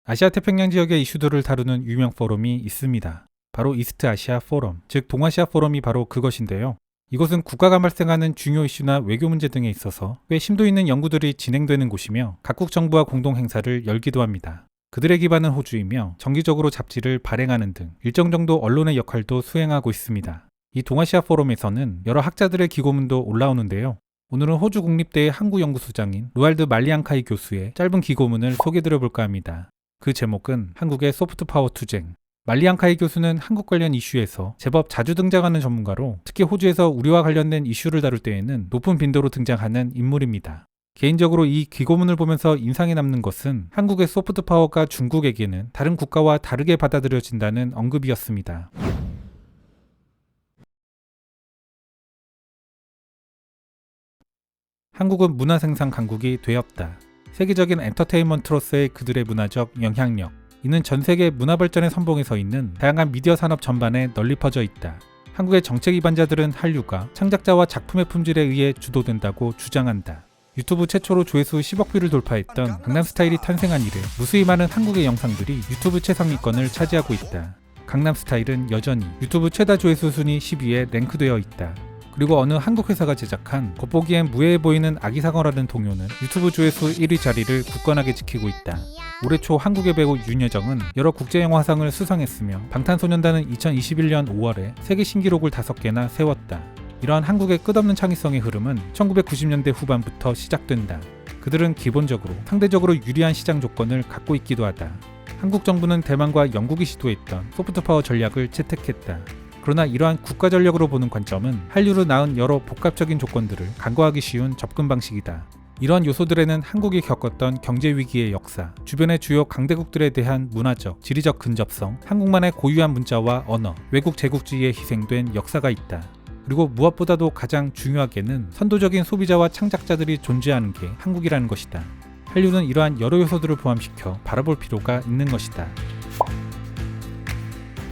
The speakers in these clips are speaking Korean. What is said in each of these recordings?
아시아 태평양 지역의 이슈들을 다루는 유명 포럼이 있습니다. 바로 이스트 아시아 포럼, 즉 동아시아 포럼이 바로 그것인데요. 이곳은 국가가 발생하는 중요 이슈나 외교 문제 등에 있어서 꽤 심도 있는 연구들이 진행되는 곳이며 각국 정부와 공동 행사를 열기도 합니다. 그들의 기반은 호주이며 정기적으로 잡지를 발행하는 등 일정 정도 언론의 역할도 수행하고 있습니다. 이 동아시아 포럼에서는 여러 학자들의 기고문도 올라오는데요. 오늘은 호주 국립대의 항구연구소장인 루알드 말리앙카이 교수의 짧은 기고문을 소개드려볼까 합니다. 그 제목은 한국의 소프트파워 투쟁. 말리앙카이 교수는 한국 관련 이슈에서 제법 자주 등장하는 전문가로 특히 호주에서 우리와 관련된 이슈를 다룰 때에는 높은 빈도로 등장하는 인물입니다. 개인적으로 이 기고문을 보면서 인상에 남는 것은 한국의 소프트파워가 중국에게는 다른 국가와 다르게 받아들여진다는 언급이었습니다. 한국은 문화생산 강국이 되었다. 세계적인 엔터테인먼트로서의 그들의 문화적 영향력, 이는 전 세계 문화 발전의 선봉에 서 있는 다양한 미디어 산업 전반에 널리 퍼져 있다. 한국의 정책 위반자들은 한류가 창작자와 작품의 품질에 의해 주도된다고 주장한다. 유튜브 최초로 조회수 10억 뷰를 돌파했던 강남스타일이 탄생한 이래 무수히 많은 한국의 영상들이 유튜브 최상위권을 차지하고 있다. 강남스타일은 여전히 유튜브 최다 조회수 순위 10위에 랭크되어 있다. 그리고 어느 한국 회사가 제작한 겉보기엔 무해해 보이는 아기상어라는 동요는 유튜브 조회수 1위 자리를 굳건하게 지키고 있다. 올해 초 한국의 배우 윤여정은 여러 국제영화상을 수상했으며 방탄소년단은 2021년 5월에 세계 신기록을 5개나 세웠다. 이러한 한국의 끝없는 창의성의 흐름은 1990년대 후반부터 시작된다. 그들은 기본적으로 상대적으로 유리한 시장 조건을 갖고 있기도 하다. 한국 정부는 대만과 영국이 시도했던 소프트파워 전략을 채택했다. 그러나 이러한 국가 전력으로 보는 관점은 한류로 낳은 여러 복합적인 조건들을 간과하기 쉬운 접근 방식이다. 이러한 요소들에는 한국이 겪었던 경제 위기의 역사, 주변의 주요 강대국들에 대한 문화적, 지리적 근접성, 한국만의 고유한 문자와 언어, 외국 제국주의에 희생된 역사가 있다. 그리고 무엇보다도 가장 중요하게는 선도적인 소비자와 창작자들이 존재하는 게 한국이라는 것이다. 한류는 이러한 여러 요소들을 포함시켜 바라볼 필요가 있는 것이다.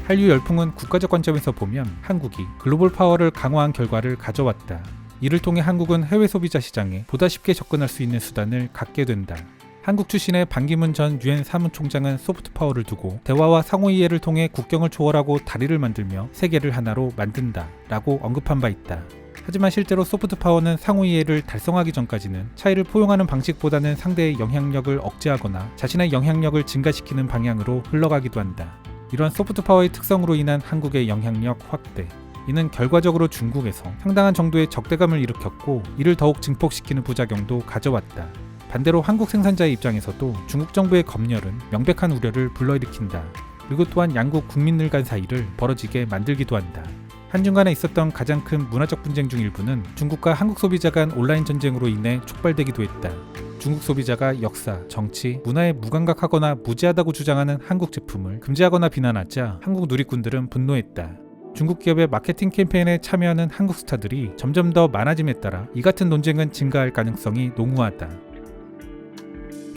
한류 열풍은 국가적 관점에서 보면 한국이 글로벌 파워를 강화한 결과를 가져왔다. 이를 통해 한국은 해외 소비자 시장에 보다 쉽게 접근할 수 있는 수단을 갖게 된다. 한국 출신의 반기문 전 유엔 사무총장은 소프트 파워를 두고 대화와 상호이해를 통해 국경을 초월하고 다리를 만들며 세계를 하나로 만든다 라고 언급한 바 있다. 하지만 실제로 소프트 파워는 상호이해를 달성하기 전까지는 차이를 포용하는 방식보다는 상대의 영향력을 억제하거나 자신의 영향력을 증가시키는 방향으로 흘러가기도 한다. 이런 소프트 파워의 특성으로 인한 한국의 영향력 확대, 이는 결과적으로 중국에서 상당한 정도의 적대감을 일으켰고 이를 더욱 증폭시키는 부작용도 가져왔다. 반대로 한국 생산자의 입장에서도 중국 정부의 검열은 명백한 우려를 불러일으킨다. 그리고 또한 양국 국민들 간 사이를 벌어지게 만들기도 한다. 한중간에 있었던 가장 큰 문화적 분쟁 중 일부는 중국과 한국 소비자 간 온라인 전쟁으로 인해 촉발되기도 했다. 중국 소비자가 역사, 정치, 문화에 무감각하거나 무지하다고 주장하는 한국 제품을 금지하거나 비난하자 한국 누리꾼들은 분노했다. 중국 기업의 마케팅 캠페인에 참여하는 한국 스타들이 점점 더 많아짐에 따라 이 같은 논쟁은 증가할 가능성이 농후하다.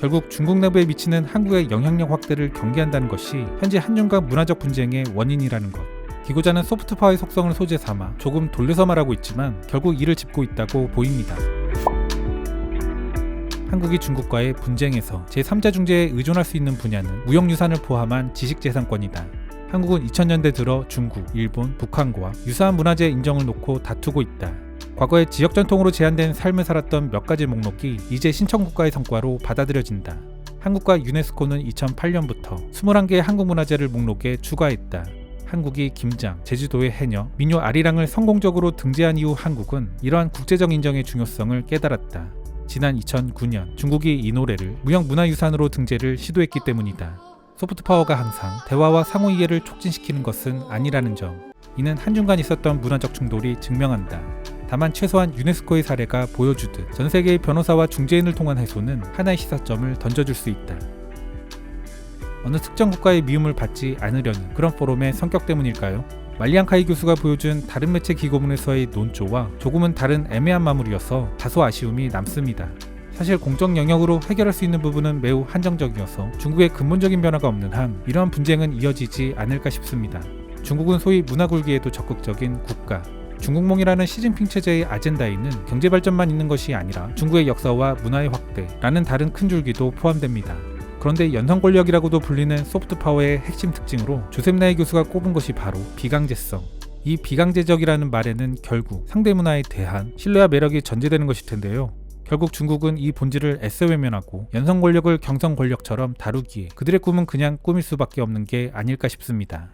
결국 중국 내부에 미치는 한국의 영향력 확대를 경계한다는 것이 현재 한중간 문화적 분쟁의 원인이라는 것. 기고자는 소프트파워의 속성을 소재 삼아 조금 돌려서 말하고 있지만 결국 이를 짚고 있다고 보입니다. 한국이 중국과의 분쟁에서 제3자 중재에 의존할 수 있는 분야는 무형유산을 포함한 지식재산권이다. 한국은 2000년대 들어 중국, 일본, 북한과 유사한 문화재 인정을 놓고 다투고 있다. 과거에 지역 전통으로 제한된 삶을 살았던 몇 가지 목록이 이제 신청국가의 성과로 받아들여진다. 한국과 유네스코는 2008년부터 21개의 한국 문화재를 목록에 추가했다. 한국이 김장, 제주도의 해녀, 민요 아리랑을 성공적으로 등재한 이후 한국은 이러한 국제적 인정의 중요성을 깨달았다. 지난 2009년 중국이 이 노래를 무형문화유산으로 등재를 시도했기 때문이다. 소프트파워가 항상 대화와 상호이해를 촉진시키는 것은 아니라는 점, 이는 한중간 있었던 문화적 충돌이 증명한다. 다만 최소한 유네스코의 사례가 보여주듯 전 세계의 변호사와 중재인을 통한 해소는 하나의 시사점을 던져줄 수 있다. 어느 특정 국가의 미움을 받지 않으려는 그런 포럼의 성격 때문일까요? 말리앙카이 교수가 보여준 다른 매체 기고문에서의 논조와 조금은 다른 애매한 마무리여서 다소 아쉬움이 남습니다. 사실 공적 영역으로 해결할 수 있는 부분은 매우 한정적이어서 중국의 근본적인 변화가 없는 한 이러한 분쟁은 이어지지 않을까 싶습니다. 중국은 소위 문화 굴기에도 적극적인 국가, 중국몽이라는 시진핑 체제의 아젠다에는 경제 발전만 있는 것이 아니라 중국의 역사와 문화의 확대라는 다른 큰 줄기도 포함됩니다. 그런데 연성 권력이라고도 불리는 소프트 파워의 핵심 특징으로 조셉 나이 교수가 꼽은 것이 바로 비강제성. 이 비강제적이라는 말에는 결국 상대 문화에 대한 신뢰와 매력이 전제되는 것일 텐데요. 결국 중국은 이 본질을 애써 외면하고 연성 권력을 경성 권력처럼 다루기에 그들의 꿈은 그냥 꿈일 수밖에 없는 게 아닐까 싶습니다.